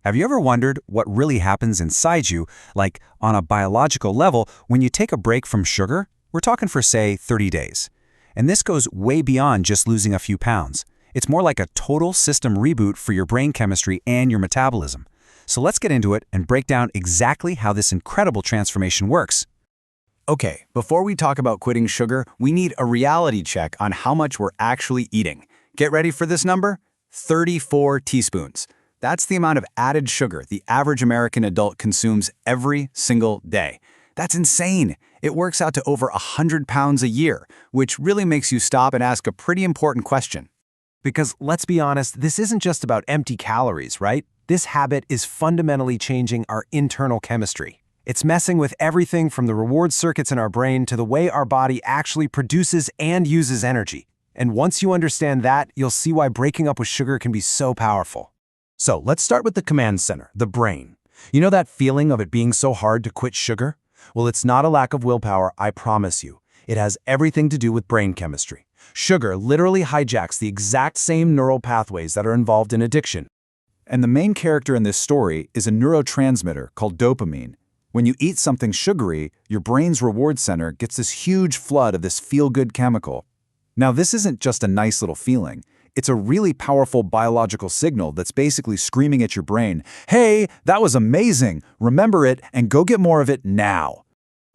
Have you ever wondered what really happens inside you, like on a biological level, when you take a break from sugar? We're talking for, say, 30 days. And this goes way beyond just losing a few pounds. It's more like a total system reboot for your brain chemistry and your metabolism. So let's get into it and break down exactly how this incredible transformation works. Okay, before we talk about quitting sugar, we need a reality check on how much we're actually eating. Get ready for this number: 34 teaspoons. That's the amount of added sugar the average American adult consumes every single day. That's insane. It works out to over 100 pounds a year, which really makes you stop and ask a pretty important question. Because let's be honest, this isn't just about empty calories, right? This habit is fundamentally changing our internal chemistry. It's messing with everything from the reward circuits in our brain to the way our body actually produces and uses energy. And once you understand that, you'll see why breaking up with sugar can be so powerful. So let's start with the command center, the brain. You know that feeling of it being so hard to quit sugar? Well, it's not a lack of willpower, I promise you. It has everything to do with brain chemistry. Sugar literally hijacks the exact same neural pathways that are involved in addiction. And the main character in this story is a neurotransmitter called dopamine. When you eat something sugary, your brain's reward center gets this huge flood of this feel-good chemical. Now, this isn't just a nice little feeling. It's a really powerful biological signal that's basically screaming at your brain, "Hey, that was amazing! Remember it and go get more of it now."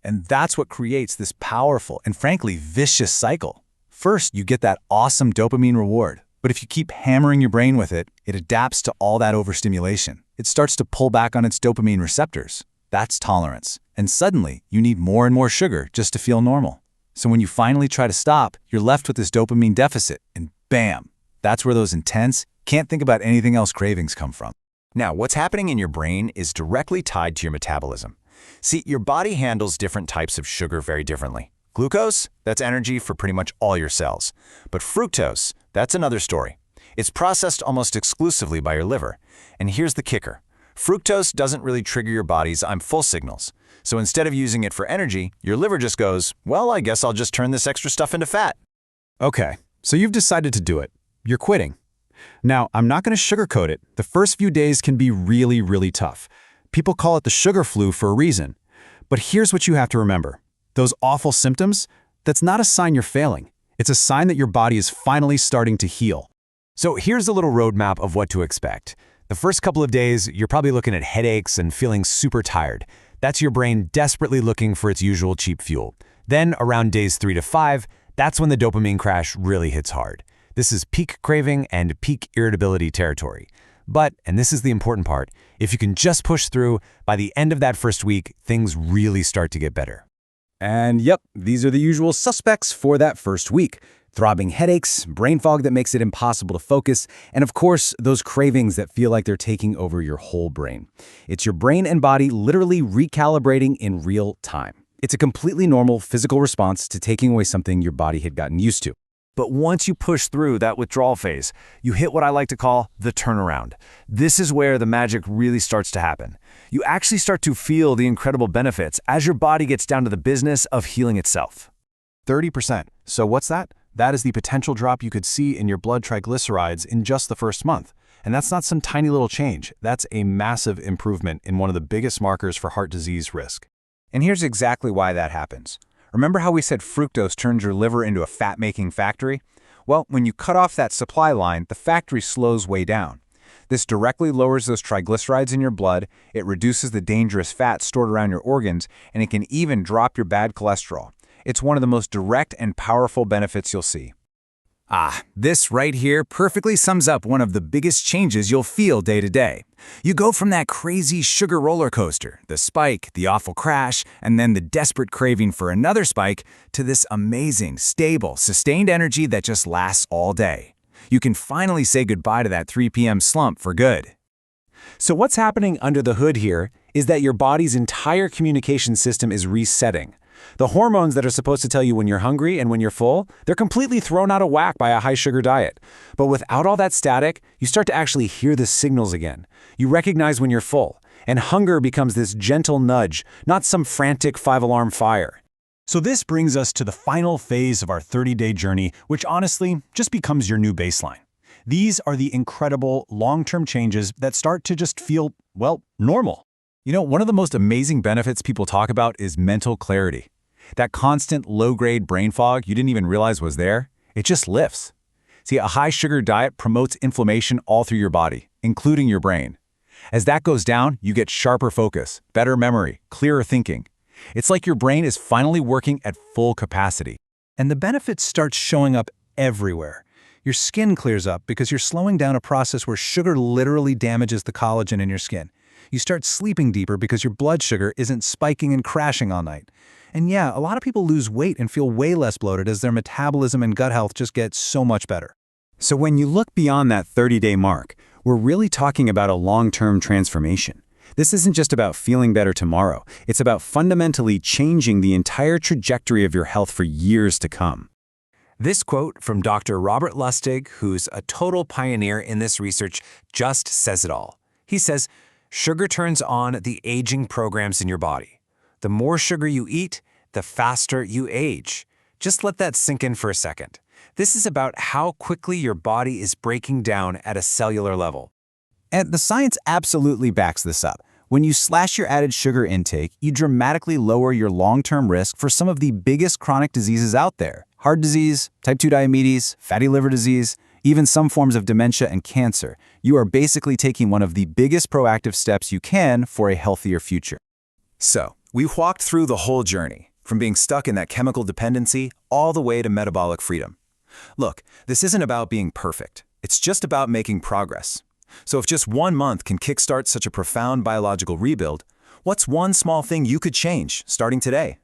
And that's what creates this powerful and frankly vicious cycle. First, you get that awesome dopamine reward. But if you keep hammering your brain with it, it adapts to all that overstimulation. It starts to pull back on its dopamine receptors. That's tolerance. And suddenly, you need more and more sugar just to feel normal. So when you finally try to stop, you're left with this dopamine deficit, and bam! That's where those intense, can't think about anything else cravings come from. Now, what's happening in your brain is directly tied to your metabolism. See, your body handles different types of sugar very differently. Glucose, that's energy for pretty much all your cells. But fructose, that's another story. It's processed almost exclusively by your liver. And here's the kicker. Fructose doesn't really trigger your body's "I'm full" signals. So instead of using it for energy, your liver just goes, "Well, I guess I'll just turn this extra stuff into fat." Okay, so you've decided to do it. You're quitting. Now, I'm not going to sugarcoat it. The first few days can be really, really tough. People call it the sugar flu for a reason. But here's what you have to remember. Those awful symptoms, that's not a sign you're failing. It's a sign that your body is finally starting to heal. So here's a little roadmap of what to expect. The first couple of days, you're probably looking at headaches and feeling super tired. That's your brain desperately looking for its usual cheap fuel. Then, around days 3 to 5, that's when the dopamine crash really hits hard. This is peak craving and peak irritability territory. But, and this is the important part, if you can just push through, by the end of that first week, things really start to get better. And yep, these are the usual suspects for that first week. Throbbing headaches, brain fog that makes it impossible to focus, and of course, those cravings that feel like they're taking over your whole brain. It's your brain and body literally recalibrating in real time. It's a completely normal physical response to taking away something your body had gotten used to. But once you push through that withdrawal phase, you hit what I like to call the turnaround. This is where the magic really starts to happen. You actually start to feel the incredible benefits as your body gets down to the business of healing itself. 30%. So what's that? That is the potential drop you could see in your blood triglycerides in just the first month. And that's not some tiny little change. That's a massive improvement in one of the biggest markers for heart disease risk. And here's exactly why that happens. Remember how we said fructose turns your liver into a fat-making factory? Well, when you cut off that supply line, the factory slows way down. This directly lowers those triglycerides in your blood, it reduces the dangerous fat stored around your organs, and it can even drop your bad cholesterol. It's one of the most direct and powerful benefits you'll see. This right here perfectly sums up one of the biggest changes you'll feel day to day. You go from that crazy sugar roller coaster, the spike, the awful crash, and then the desperate craving for another spike, to this amazing, stable, sustained energy that just lasts all day. You can finally say goodbye to that 3 p.m. slump for good. So what's happening under the hood here is that your body's entire communication system is resetting. The hormones that are supposed to tell you when you're hungry and when you're full, they're completely thrown out of whack by a high-sugar diet. But without all that static, you start to actually hear the signals again. You recognize when you're full, and hunger becomes this gentle nudge, not some frantic 5-alarm fire. So this brings us to the final phase of our 30-day journey, which honestly just becomes your new baseline. These are the incredible long-term changes that start to just feel, well, normal. You know, one of the most amazing benefits people talk about is mental clarity. That constant low-grade brain fog you didn't even realize was there, it just lifts. See, a high-sugar diet promotes inflammation all through your body, including your brain. As that goes down, you get sharper focus, better memory, clearer thinking. It's like your brain is finally working at full capacity. And the benefits start showing up everywhere. Your skin clears up because you're slowing down a process where sugar literally damages the collagen in your skin. You start sleeping deeper because your blood sugar isn't spiking and crashing all night. And yeah, a lot of people lose weight and feel way less bloated as their metabolism and gut health just get so much better. So when you look beyond that 30-day mark, we're really talking about a long-term transformation. This isn't just about feeling better tomorrow. It's about fundamentally changing the entire trajectory of your health for years to come. This quote from Dr. Robert Lustig, who's a total pioneer in this research, just says it all. He says, "Sugar turns on the aging programs in your body. The more sugar you eat, the faster you age." Just let that sink in for a second. This is about how quickly your body is breaking down at a cellular level. And the science absolutely backs this up. When you slash your added sugar intake, you dramatically lower your long-term risk for some of the biggest chronic diseases out there. Heart disease, type 2 diabetes, fatty liver disease, even some forms of dementia and cancer. You are basically taking one of the biggest proactive steps you can for a healthier future. So, we've walked through the whole journey, from being stuck in that chemical dependency all the way to metabolic freedom. Look, this isn't about being perfect. It's just about making progress. So if just 1 month can kickstart such a profound biological rebuild, what's one small thing you could change starting today?